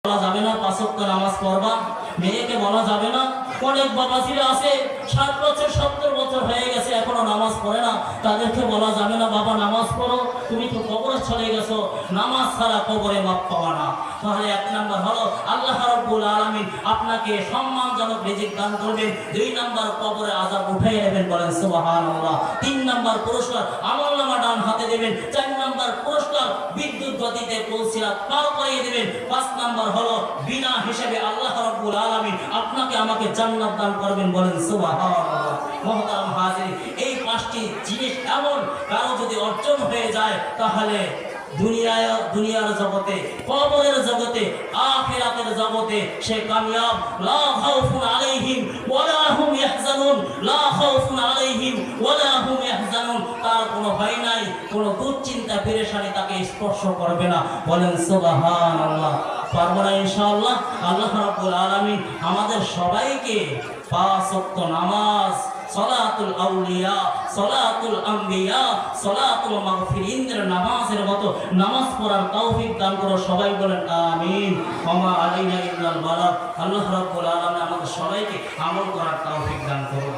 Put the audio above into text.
বলা যাবে না 5 ওয়াক্ত নামাজ পড়বা, মেয়েকে বলা যাবে না। অনেক বাবাজিরা আছে 60 বছর 70 বছর হয়ে গেছে এখনো নামাজ পড়ে না, তাদেরকে বলা যাবে না বাবা নামাজ পড়ো, তুমি তো কবরে চলে গেছো, নামাজ ছাড়া কবরে মাপ পাওয়া না। তাহলে 1 নাম্বার হলো আল্লাহ রাব্বুল আলামিন আপনাকে সম্মানজনক রিজিক দান করবেন। 2 নাম্বার কবরে আযাব উঠাই নেবেন, বলেন সুবহানাল্লাহ। 3 নাম্বার পুরস্কার আমলনামা ডান হাতে দেবেন। 4 নাম্বার পুরস্কার বিদ্যুৎ গতিতে পুলসিরাত পার করিয়ে দেবেন। 5 নাম্বার হলো বিনা হিসাবে আল্লাহ রাব্বুল আলামিন আপনাকে আমাকে জান্নাত দান করবেন, বলেন সুবহানাল্লাহ। মুহতারাম হাজিরিন, এই 5টি জিনিস এমন কারো যদি অর্জন হয়ে যায় তাহলে দুনিয়ার জগতে, কবরের জগতে, আখিরাতের জগতে সে কামিয়াব। লা খাউফুন আলাইহিম ওয়ালা হুম ইয়াহজানুন, লা খাউফুন আলাইহিম ওয়ালা হুম ইয়াহজানুন। তার কোনো ভয় নাই, কোনো দুশ্চিন্তা পেরেশানি তাকে স্পর্শ করবে না, বলেন সুবহানাল্লাহ। পারবো না ইনশাআল্লাহ। আল্লাহ রাব্বুল আলামিন আমাদের সবাইকে 5 ওয়াক্ত নামাজ, সালাতুল আউলিয়া, সালাতুল আম্বিয়া, সালাতুল মাগফিরিনদের নামাজের মতো নামাজ পড়ার তৌফিক দান করো, সবাই বলেন আমিন। ওমা আলাইনা ইল্লাল বালাগ। আল্লাহ রাব্বুল আলামিন আমাদের সবাইকে আমল করার তৌফিক দান করো।